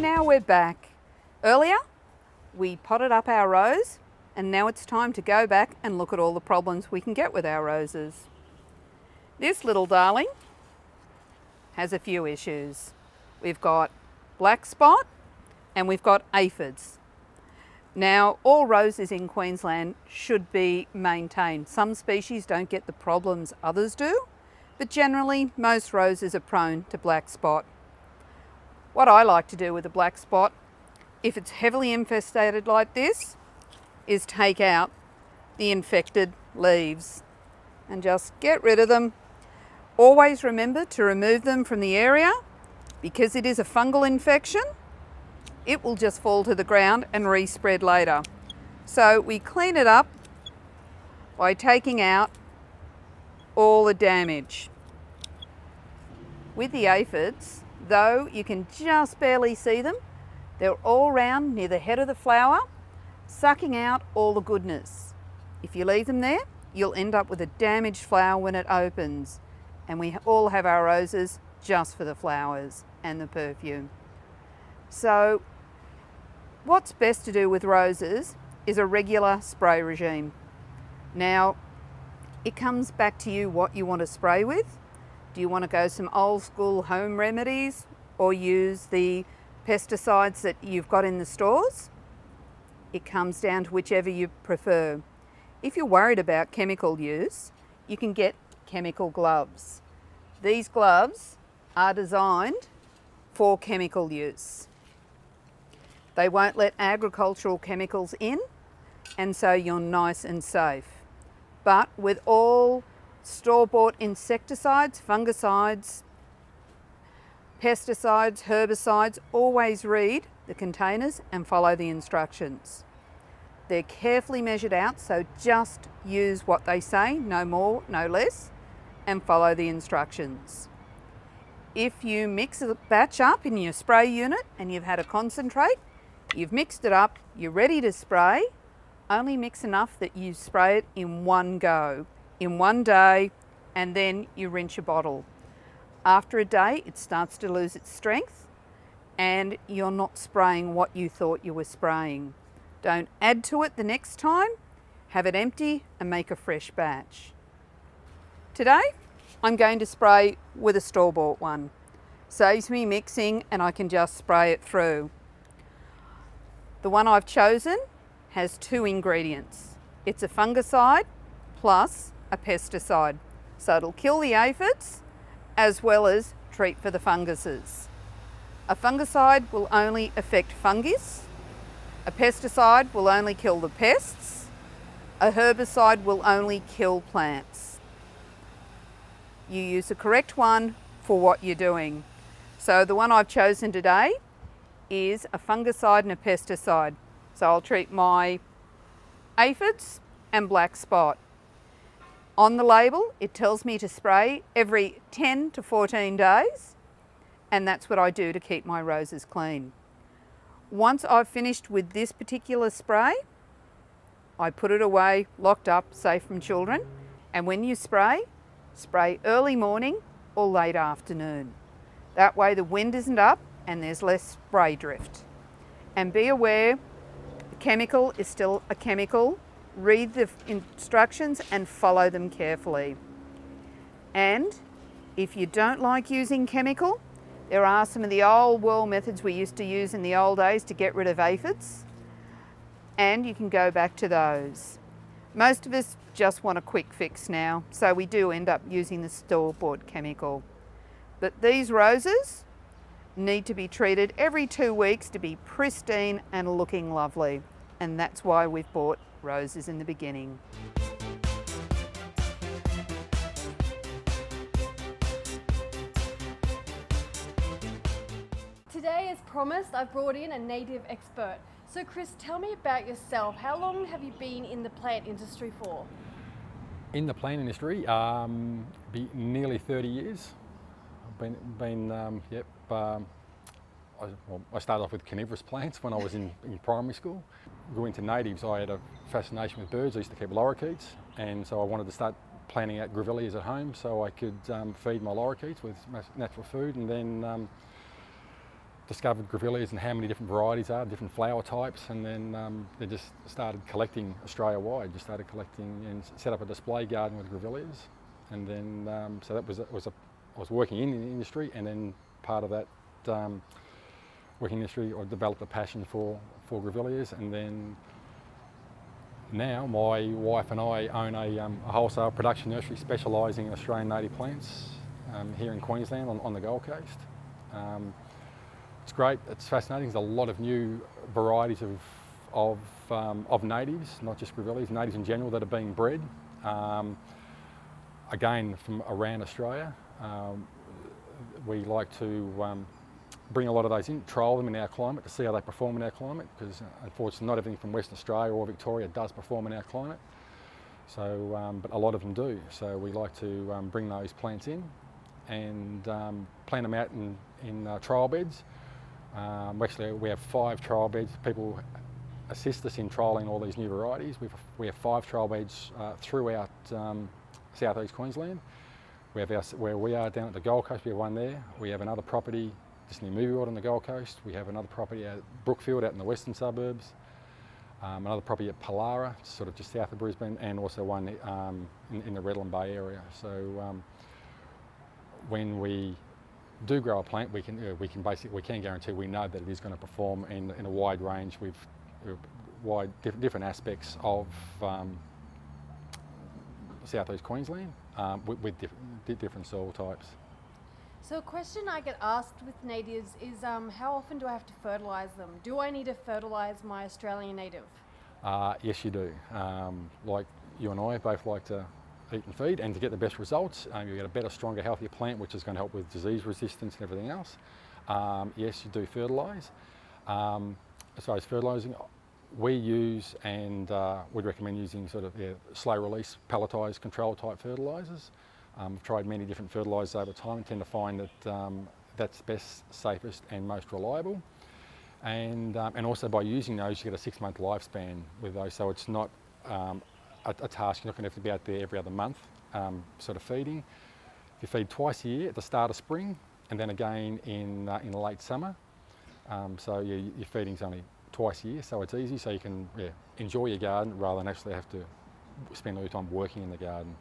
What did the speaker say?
now we're back. Earlier, we potted up our rose, and now it's time to go back and look at all the problems we can get with our roses. This little darling has a few issues. We've got black spot and we've got aphids. Now, all roses in Queensland should be maintained. Some species don't get the problems others do, but generally most roses are prone to black spot. What I like to do with a black spot, if it's heavily infested like this, is take out the infected leaves and just get rid of them. Always remember to remove them from the area because it is a fungal infection. It will just fall to the ground and respread later. So we clean it up by taking out all the damage. With the aphids, though you can just barely see them, they're all round near the head of the flower, sucking out all the goodness. If you leave them there, you'll end up with a damaged flower when it opens. And we all have our roses just for the flowers and the perfume. So what's best to do with roses is a regular spray regime. Now, it comes back to you what you want to spray with. Do you want to go some old school home remedies or use the pesticides that you've got in the stores? It comes down to whichever you prefer. If you're worried about chemical use, you can get chemical gloves. These gloves are designed for chemical use. They won't let agricultural chemicals in, and so you're nice and safe. But with all store-bought insecticides, fungicides, pesticides, herbicides, always read the containers and follow the instructions. They're carefully measured out, so just use what they say, no more, no less, and follow the instructions. If you mix a batch up in your spray unit and you've had a concentrate, you've mixed it up, you're ready to spray, only mix enough that you spray it in one go, in one day, and then you rinse your bottle. After a day, it starts to lose its strength and you're not spraying what you thought you were spraying. Don't add to it the next time, have it empty and make a fresh batch. Today, I'm going to spray with a store-bought one. Saves me mixing and I can just spray it through. The one I've chosen has 2 ingredients. It's a fungicide plus a pesticide. So it'll kill the aphids as well as treat for the funguses. A fungicide will only affect fungus. A pesticide will only kill the pests. A herbicide will only kill plants. You use the correct one for what you're doing. So the one I've chosen today is a fungicide and a pesticide. So I'll treat my aphids and black spot. On the label, it tells me to spray every 10 to 14 days, and that's what I do to keep my roses clean. Once I've finished with this particular spray, I put it away, locked up, safe from children, and when you spray early morning or late afternoon. That way the wind isn't up and there's less spray drift. And be aware, the chemical is still a chemical. Read the instructions and follow them carefully. And if you don't like using chemical, there are some of the old world methods we used to use in the old days to get rid of aphids, and you can go back to those. Most of us just want a quick fix now, so we do end up using the store-bought chemical. But these roses need to be treated every 2 weeks to be pristine and looking lovely, and that's why we've bought roses in the beginning. Today, as promised, I've brought in a native expert. So Chris, tell me about yourself. How long have you been in the plant industry for? In the plant industry, nearly 30 years. I started off with carnivorous plants when I was in primary school. Grew into natives. I had a fascination with birds. I used to keep lorikeets, and so I wanted to start planting out grevilleas at home so I could feed my lorikeets with natural food. And then discovered grevilleas and how many different varieties are, different flower types, and then they just started collecting Australia-wide. Just started collecting and set up a display garden with grevilleas, and then so that I was working in the industry, and then part of that working industry, I developed a passion for grevilleas, and then now my wife and I own a wholesale production nursery specialising in Australian native plants here in Queensland on the Gold Coast. It's great, it's fascinating. There's a lot of new varieties of natives, not just grevilleas, natives in general that are being bred. Again, from around Australia. We like to bring a lot of those in, trial them in our climate to see how they perform in our climate, because unfortunately not everything from Western Australia or Victoria does perform in our climate. So, but a lot of them do. So we like to bring those plants in and plant them out in trial beds. Actually, we have 5 trial beds. People assist us in trialling all these new varieties. We have 5 trial beds throughout southeast Queensland. We have where we are down at the Gold Coast, we have one there. We have another property just near Movie World on the Gold Coast. We have another property at Brookfield out in the western suburbs. Another property at Pallara, sort of just south of Brisbane, and also one in the Redland Bay area. So when we do grow a plant, we can guarantee we know that it is going to perform in a wide range with different aspects of southeast Queensland with different soil types. So a question I get asked with natives is how often do I have to fertilise them? Do I need to fertilise my Australian native? Yes, you do. Like you and I both like to eat and feed, and to get the best results, you get a better, stronger, healthier plant, which is going to help with disease resistance and everything else. Yes, you do fertilise. As far as fertilising, we use and would recommend using sort of slow release, pelletised, control type fertilisers. I've tried many different fertilisers over time and tend to find that that's best, safest and most reliable. And also by using those, you get a 6-month lifespan with those, so it's not a task. You're not going to have to be out there every other month sort of feeding. If you feed twice a year at the start of spring and then again in late summer, so your feeding's only twice a year, so it's easy, so you can enjoy your garden rather than actually have to spend all your time working in the garden.